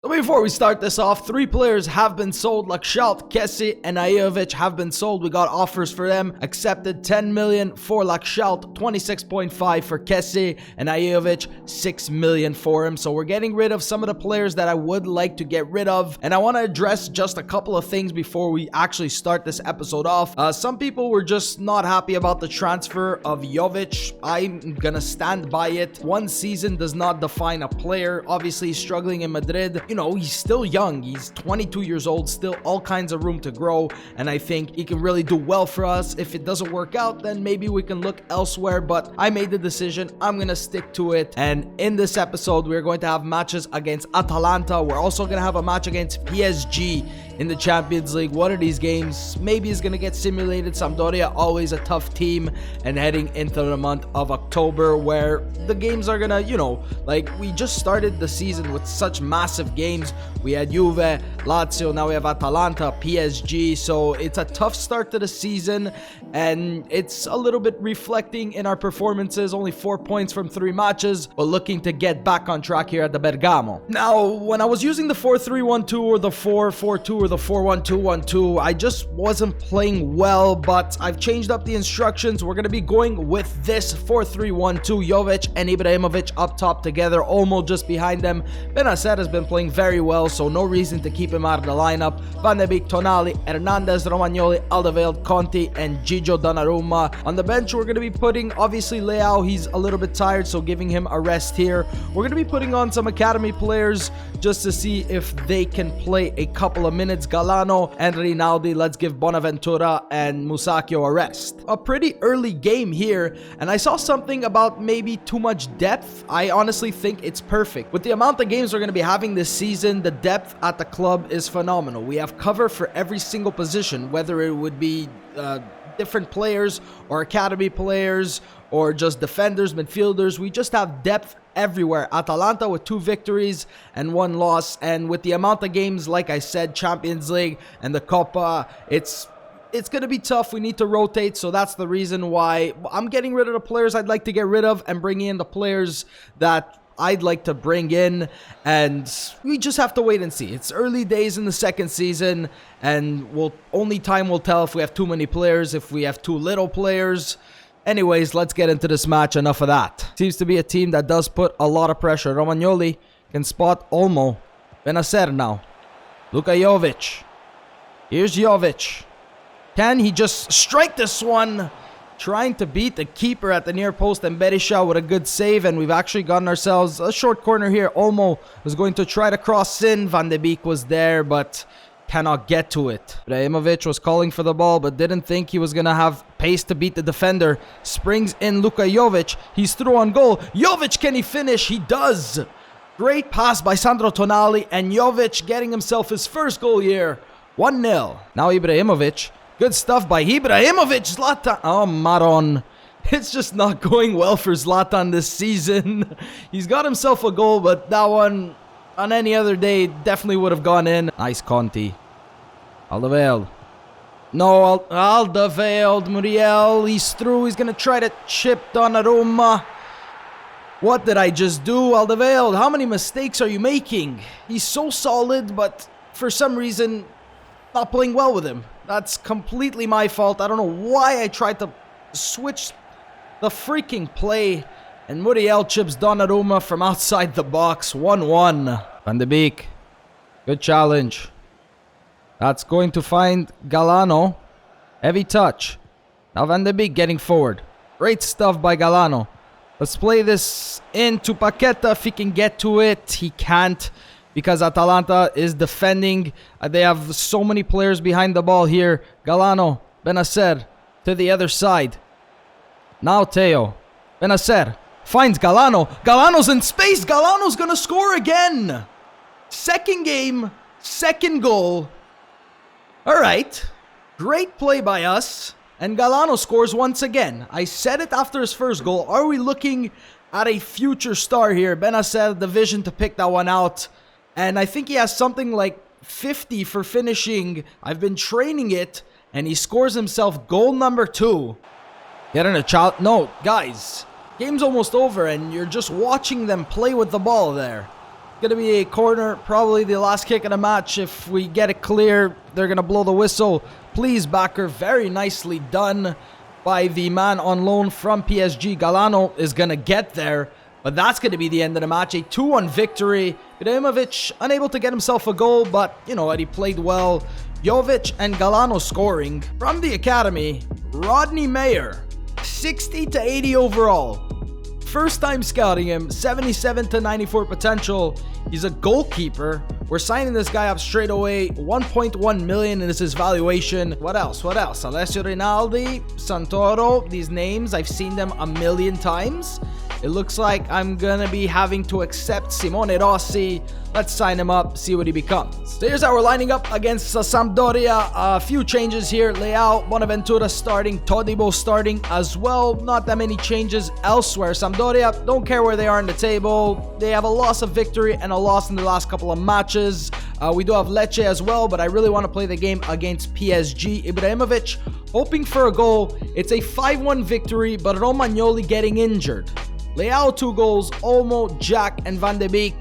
So before we start this off, 3 players have been sold. Lakshalt, Kessie, and Ajovic have been sold. We got offers for them. Accepted 10 million for Lakshalt, 26.5 for Kessie, and Ajovic 6 million for him. So we're getting rid of some of the players that I would like to get rid of. And I want to address just a couple of things before we actually start this episode off. Some people were just not happy about the transfer of Jovic. I'm gonna stand by it. One season does not define a player. Obviously, he's struggling in Madrid. You know, he's still young. He's 22 years old, still all kinds of room to grow. And I think he can really do well for us. If it doesn't work out, then maybe we can look elsewhere. But I made the decision. I'm going to stick to it. And in this episode, we're going to have matches against Atalanta. We're also going to have a match against PSG in the Champions League. One of these games maybe is going to get simulated. Sampdoria, always a tough team. And heading into the month of October, where the games are going to, you know, like we just started the season with such massive games. We had Juve, Lazio, now we have Atalanta, PSG. So it's a tough start to the season. And it's a little bit reflecting in our performances. Only 4 points from 3 matches. But looking to get back on track here at the Bergamo. Now, when I was using the 4-3-1-2 or the 4-4-2 or the 4-1-2-1-2, I just wasn't playing well, but I've changed up the instructions. We're going to be going with this 4-3-1-2, Jovic and Ibrahimovic up top together, Olmo just behind them. Benacer has been playing very well, so no reason to keep him out of the lineup. Van de Beek, Tonali, Hernandez, Romagnoli, Alderweireld, Conti, and Gigio Donnarumma. On the bench, we're going to be putting, obviously, Leao. He's a little bit tired, so giving him a rest here. We're going to be putting on some academy players just to see if they can play a couple of minutes. Galano and Rinaldi. Let's give Bonaventura and Musacchio a rest. A pretty early game here, and I saw something about maybe too much depth. I honestly think it's perfect. With the amount of games we're going to be having this season, the depth at the club is phenomenal. We have cover for every single position, whether it would be different players or academy players or just defenders, midfielders. We just have depth everywhere. Atalanta with 2 victories and 1 loss, and with the amount of games, like I said, Champions League and the Coppa, it's going to be tough. We need to rotate, so that's the reason why I'm getting rid of the players I'd like to get rid of and bringing in the players that I'd like to bring in, and we just have to wait and see. It's early days in the second season, and only time will tell if we have too many players, if we have too little players. Anyways, let's get into this match. Enough of that. Seems to be a team that does put a lot of pressure. Romagnoli can spot Olmo. Benacer now. Luka Jovic. Here's Jovic. Can he just strike this one? Trying to beat the keeper at the near post, and Berisha with a good save, and we've actually gotten ourselves a short corner here. Olmo was going to try to cross in. Van de Beek was there, but cannot get to it. Ibrahimovic was calling for the ball, but didn't think he was going to have pace to beat the defender. Springs in Luka Jovic. He's through on goal. Jovic, can he finish? He does. Great pass by Sandro Tonali, and Jovic getting himself his first goal here. 1-0. Now Ibrahimovic. Good stuff by Ibrahimovic. Zlatan. Oh, Maron. It's just not going well for Zlatan this season. He's got himself a goal, but that one, on any other day, definitely would have gone in. Nice Conti. Alderweireld. No, Alderweireld. Muriel. He's through. He's going to try to chip Donnarumma. What did I just do, Alderweireld? How many mistakes are you making? He's so solid, but for some reason, not playing well with him. That's completely my fault. I don't know why I tried to switch the freaking play. And Muriel chips Donnarumma from outside the box. 1-1. Van de Beek. Good challenge. That's going to find Galano. Heavy touch. Now Van de Beek getting forward. Great stuff by Galano. Let's play this into Paqueta if he can get to it. He can't, because Atalanta is defending. They have so many players behind the ball here. Galano. Benacer to the other side. Now Teo. Benacer finds Galano. Galano's in space. Galano's going to score again. Second game. Second goal. All right. Great play by us. And Galano scores once again. I said it after his first goal. Are we looking at a future star here? Benacer, the vision to pick that one out. And I think he has something like 50 for finishing. I've been training it. And he scores himself goal number 2. Getting a child. No, guys. Game's almost over and you're just watching them play with the ball there. Gonna be a corner, probably the last kick of the match. If we get it clear, they're gonna blow the whistle. Please, backer. Very nicely done by the man on loan from PSG. Galano is gonna get there, but that's gonna be the end of the match. A 2-1 victory. Ibrahimovic unable to get himself a goal, but you know what, he played well. Jovic and Galano scoring. From the academy, Rodney Mayer, 60 to 80 overall. First time scouting him, 77 to 94 potential. He's a goalkeeper. We're signing this guy up straight away. 1.1 million is his valuation. What else? What else? Alessio Rinaldi, Santoro. These names, I've seen them a million times. It looks like I'm gonna be having to accept Simone Rossi. Let's sign him up, see what he becomes. So here's how we're lining up against Sampdoria. A few changes here. Leao, Bonaventura starting, Todibo starting as well. Not that many changes elsewhere. Sampdoria, don't care where they are in the table. They have a loss of victory and a loss in the last couple of matches. We do have Lecce as well, but I really want to play the game against PSG. Ibrahimovic, hoping for a goal. It's a 5-1 victory, but Romagnoli getting injured. Leao 2 goals, Olmo, Jack, and Van de Beek.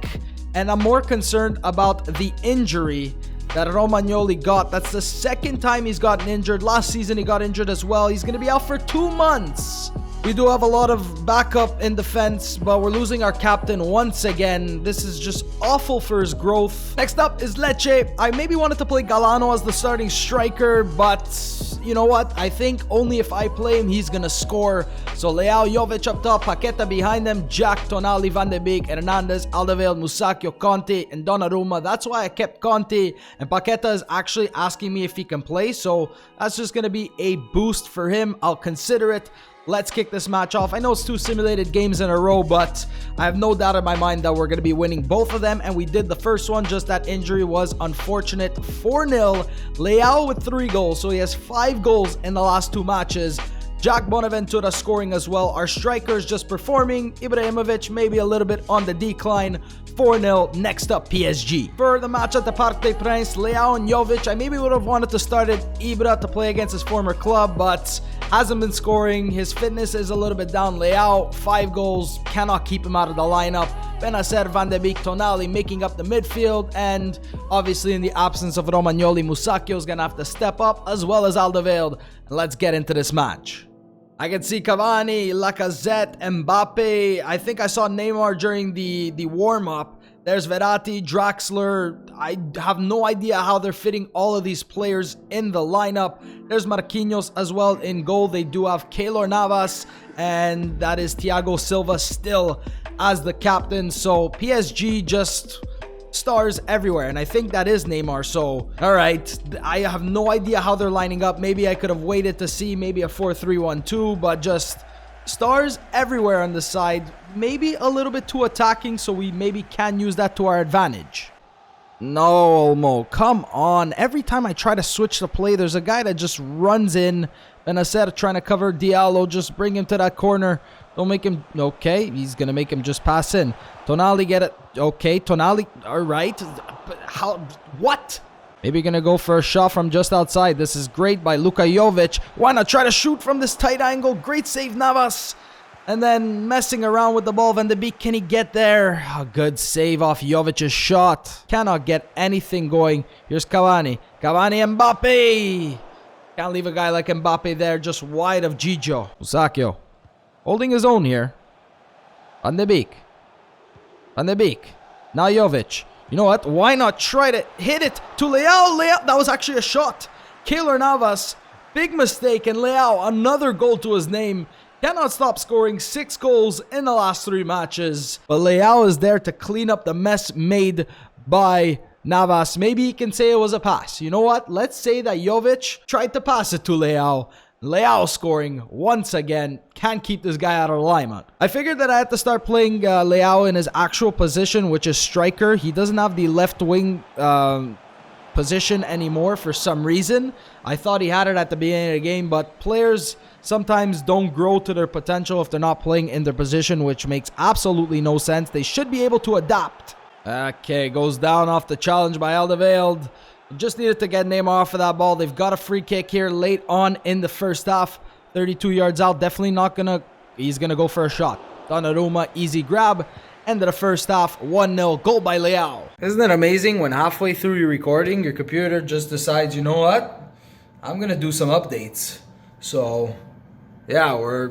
And I'm more concerned about the injury that Romagnoli got. That's the second time he's gotten injured. Last season he got injured as well. He's going to be out for 2 months. We do have a lot of backup in defense, but we're losing our captain once again. This is just awful for his growth. Next up is Lecce. I maybe wanted to play Galano as the starting striker, but you know what? I think only if I play him, he's going to score. So Leao, Jovic up top, Paqueta behind them, Jack, Tonali, Van de Beek, Hernandez, Alderweireld, Musacchio, Conte, and Donnarumma. That's why I kept Conte, and Paqueta is actually asking me if he can play, so that's just going to be a boost for him. I'll consider it. Let's kick this match off. I know it's 2 simulated games in a row, but I have no doubt in my mind that we're going to be winning both of them, and we did the first one. Just that injury was unfortunate. 4-0. Leao with 3 goals, so he has 5 goals in the last 2 matches. Jack Bonaventura scoring as well. Our strikers just performing. Ibrahimovic maybe a little bit on the decline. 4-0. Next up, PSG. For the match at the Parc des Princes, Leao and Jovic. I maybe would have wanted to start Ibra to play against his former club, but hasn't been scoring. His fitness is a little bit down. Leao, 5 goals. Cannot keep him out of the lineup. Benacer, Van de Beek, Tonali making up the midfield, and obviously in the absence of Romagnoli, Musacchio is going to have to step up, as well as Alderweireld. And let's get into this match. I can see Cavani, Lacazette, Mbappe. I think I saw Neymar during the warm-up. There's Verratti, Draxler. I have no idea how they're fitting all of these players in the lineup. There's Marquinhos as well in goal. They do have Keylor Navas, and that is Thiago Silva still as the captain. So PSG just stars everywhere, and I think that is Neymar. So alright, I have no idea how they're lining up. Maybe I could have waited to see maybe a 4-3-1-2, but just stars everywhere on the side. Maybe a little bit too attacking, so we maybe can use that to our advantage. No, Olmo, come on. Every time I try to switch the play, there's a guy that just runs in. Benacer trying to cover Diallo, just bring him to that corner. Don't make him... Okay, he's going to make him just pass in. Tonali get it. Okay, Tonali. All right. But how... What? Maybe going to go for a shot from just outside. This is great by Luka Jovic. Why not try to shoot from this tight angle? Great save, Navas. And then messing around with the ball. Van de Beek, can he get there? A good save off Jovic's shot. Cannot get anything going. Here's Cavani. Cavani, Mbappe. Can't leave a guy like Mbappe there, just wide of Gigio. Musacchio holding his own here. Van de Beek. Van de Beek. Now Jovic. You know what? Why not try to hit it to Leao? Leao. That was actually a shot. Keylor Navas. Big mistake. And Leao, another goal to his name. Cannot stop scoring 6 goals in the last 3 matches. But Leao is there to clean up the mess made by Navas. Maybe he can say it was a pass. You know what? Let's say that Jovic tried to pass it to Leao. Leao scoring once again. Can't keep this guy out of alignment. I figured that I had to start playing Leao in his actual position, which is striker. He doesn't have the left wing position anymore for some reason. I thought he had it at the beginning of the game, but players sometimes don't grow to their potential if they're not playing in their position, which makes absolutely no sense. They should be able to adapt. Okay, goes down off the challenge by Alderweireld. Just needed to get Neymar off of that ball. They've got a free kick here late on in the first half. 32 yards out. Definitely not gonna... He's gonna go for a shot. Donnarumma, easy grab. End of the first half, 1-0, goal by Leao. Isn't it amazing when halfway through your recording, your computer just decides, you know what? I'm gonna do some updates. So, yeah, we're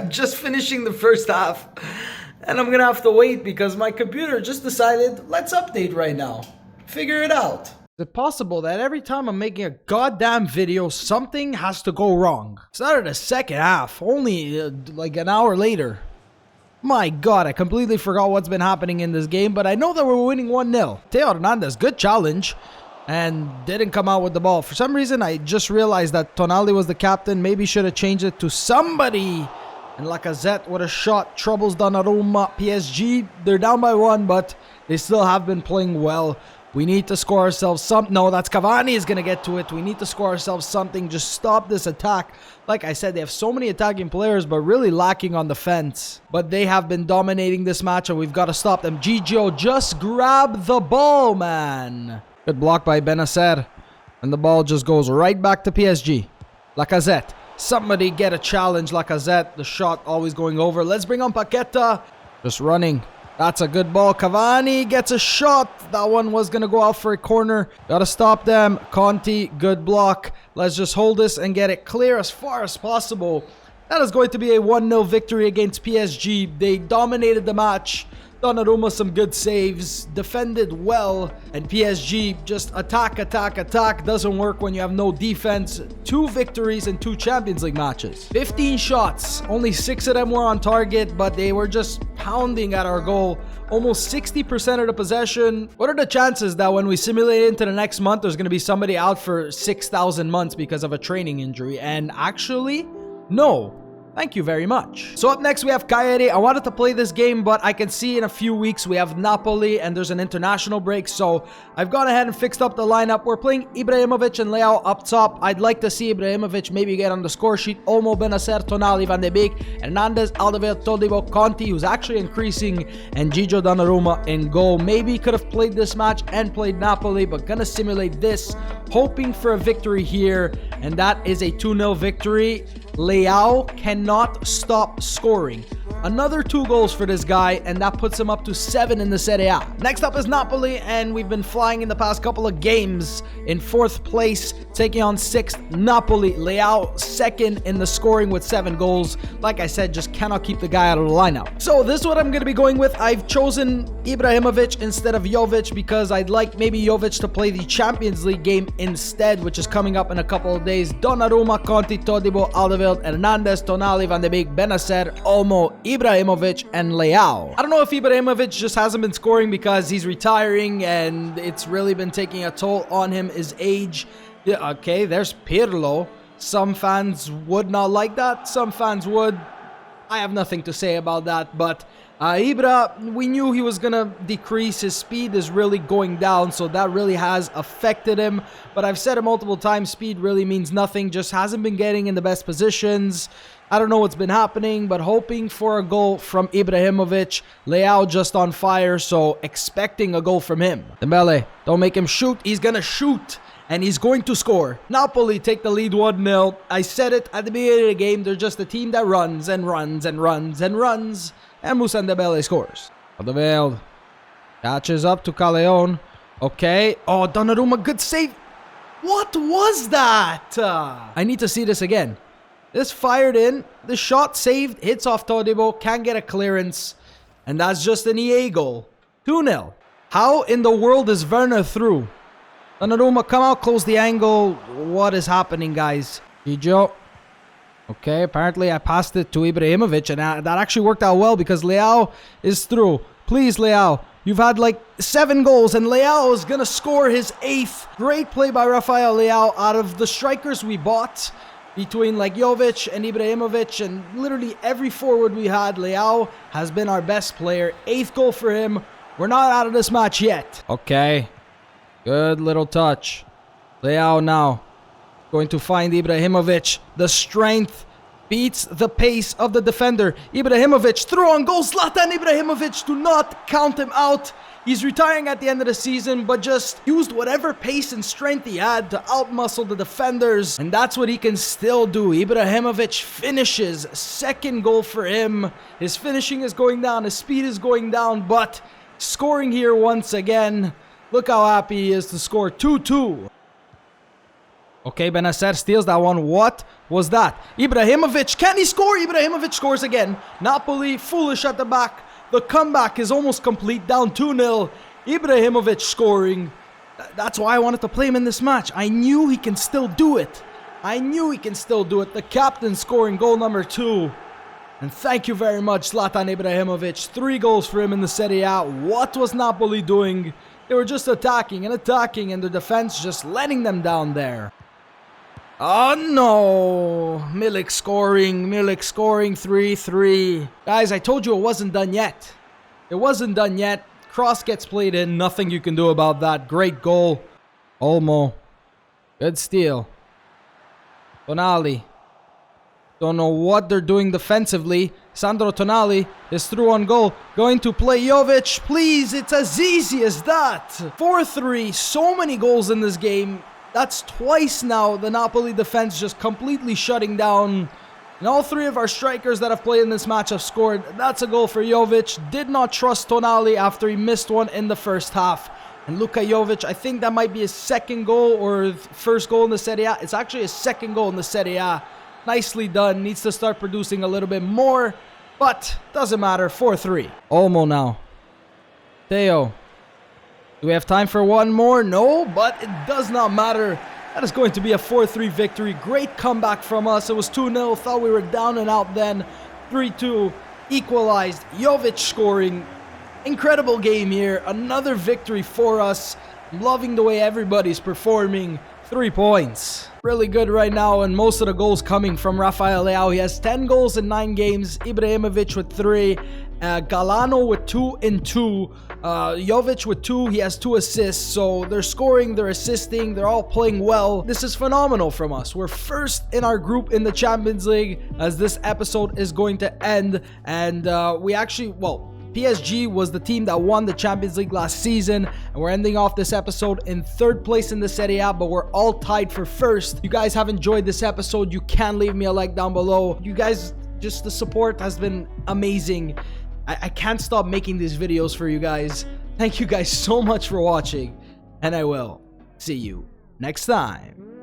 just finishing the first half. And I'm gonna have to wait because my computer just decided, let's update right now. Figure it out. Is it possible that every time I'm making a goddamn video, something has to go wrong? Started the second half, only like an hour later. My god, I completely forgot what's been happening in this game, but I know that we're winning 1-0. Theo Hernandez, good challenge, and didn't come out with the ball. For some reason, I just realized that Tonali was the captain. Maybe should have changed it to somebody. And Lacazette with a shot, troubles Donnarumma. PSG, they're down by 1, but they still have been playing well. We need to score ourselves something. No, that's Cavani is going to get to it. We need to score ourselves something. Just stop this attack. Like I said, they have so many attacking players, but really lacking on defense. But they have been dominating this match, and we've got to stop them. Gigio, just grab the ball, man. Good block by Benacer. And the ball just goes right back to PSG. Lacazette. Somebody get a challenge, Lacazette. The shot always going over. Let's bring on Paqueta. Just running. That's a good ball. Cavani gets a shot. That one was going to go out for a corner. Gotta stop them. Conti, good block. Let's just hold this and get it clear as far as possible. That is going to be a 1-0 victory against PSG. They dominated the match. Donnarumma some good saves, defended well, and PSG just attack. Doesn't work when you have no defense. 2 victories in 2 Champions League matches. 15 shots, only 6 of them were on target, but they were just pounding at our goal. Almost 60% of the possession. What are the chances that when we simulate into the next month, there's going to be somebody out for 6,000 months because of a training injury? And actually, no. Thank you very much. So up next we have Cagliari. I wanted to play this game, but I can see in a few weeks we have Napoli and there's an international break. So I've gone ahead and fixed up the lineup. We're playing Ibrahimovic and Leao up top. I'd like to see Ibrahimovic maybe get on the score sheet. Olmo, Benacer, Tonali, Van de Beek, Hernandez, Alderweireld, Todibo, Conti, who's actually increasing, and Gigio Donnarumma in goal. Maybe could have played this match and played Napoli, but gonna simulate this, hoping for a victory here, and that is a 2-0 victory. Leao cannot stop scoring. Another 2 goals for this guy, and that puts him up to 7 in the Serie A. Next up is Napoli, and we've been flying in the past couple of games. In 4th place, taking on 6th, Napoli. Leao 2nd in the scoring with 7 goals. Like I said, just cannot keep the guy out of the lineup. So this is what I'm going to be going with. I've chosen Ibrahimovic instead of Jovic because I'd like maybe Jovic to play the Champions League game instead, which is coming up in a couple of days. Donnarumma, Conti, Todibo, Alderweireld, Hernandez, Tonali, Van de Beek, Benacer, Olmo, Ibrahimovic, and Leao. I don't know if Ibrahimovic just hasn't been scoring because he's retiring and it's really been taking a toll on him, his age. Yeah, okay, there's Pirlo. Some fans would not like that. Some fans would. I have nothing to say about that, but Ibra, we knew he was gonna decrease. His speed is really going down, so that really has affected him. But I've said it multiple times, speed really means nothing. Just hasn't been getting in the best positions. I don't know what's been happening, but hoping for a goal from Ibrahimovic. Leao just on fire, so expecting a goal from him. Dembele, don't make him shoot. He's gonna shoot. And he's going to score. Napoli take the lead 1-0. I said it at the beginning of the game. They're just a team that runs and runs and runs and runs. And Moussa Dembele scores. Alderweireld catches up to Callejon. Okay. Oh, Donnarumma, good save. What was that? I need to see this again. This fired in. The shot saved. Hits off Todibo. Can't get a clearance. And that's just an EA goal. 2-0. How in the world is Werner through? Donnarumma, come out, close the angle. What is happening, guys? Gigio. Okay, apparently I passed it to Ibrahimovic, and that actually worked out well because Leao is through. Please, Leao. You've had like 7 goals, and Leao is going to score his 8th. Great play by Rafael Leao. Out of the strikers we bought, between like Jovic and Ibrahimovic and literally every forward we had, Leao has been our best player. 8th goal for him. We're not out of this match yet. Okay. Good little touch. Leao now going to find Ibrahimovic. The strength. beats the pace of the defender. Ibrahimovic through on goal. Zlatan Ibrahimovic, do not count him out. He's retiring at the end of the season, but just used whatever pace and strength he had to outmuscle the defenders. And that's what he can still do. Ibrahimovic finishes. Second goal for him. His finishing is going down. His speed is going down, but scoring here once again. Look how happy he is to score 2-2. Okay, Benacer steals that one. What was that? Ibrahimovic, can he score? Ibrahimovic scores again. Napoli, foolish at the back. The comeback is almost complete, down 2-0. Ibrahimovic scoring. That's why I wanted to play him in this match. I knew he can still do it. I knew he can still do it. The captain scoring goal number 2. And thank you very much, Zlatan Ibrahimovic. 3 goals for him in the Serie A. What was Napoli doing? They were just attacking, and the defense just letting them down there. Oh no! Milik scoring 3-3. Guys, I told you it wasn't done yet. It wasn't done yet. Cross gets played in, nothing you can do about that. Great goal. Olmo. Good steal. Tonali. Don't know what they're doing defensively. Sandro Tonali is through on goal. Going to play Jovic. Please, it's as easy as that. 4-3. So many goals in this game. That's twice now the Napoli defense just completely shutting down. And all 3 of our strikers that have played in this match have scored. That's a goal for Jovic. Did not trust Tonali after he missed one in the first half. And Luka Jovic, I think that might be his second goal or first goal in the Serie A. It's actually his second goal in the Serie A. Nicely done. Needs to start producing a little bit more. But doesn't matter. 4-3. Olmo now. Theo. Do we have time for one more? No, but it does not matter. That is going to be a 4-3 victory. Great comeback from us. It was 2-0. Thought we were down and out then. 3-2. Equalized. Jovic scoring. Incredible game here. Another victory for us. I'm loving the way everybody's performing. 3 points. Really good right now, and most of the goals coming from Rafael Leao. He has 10 goals in 9 games. Ibrahimovic with 3. Galano with 2 in 2. Jovic with 2. He has 2 assists. So they're scoring, they're assisting, they're all playing well. This is phenomenal from us. We're first in our group in the Champions League as this episode is going to end. And we actually, well, PSG was the team that won the Champions League last season, and we're ending off this episode in 3rd place in the Serie A, but we're all tied for 1st. If you guys have enjoyed this episode, you can leave me a like down below. You guys, just the support has been amazing. I can't stop making these videos for you guys. Thank you guys so much for watching, and I will see you next time.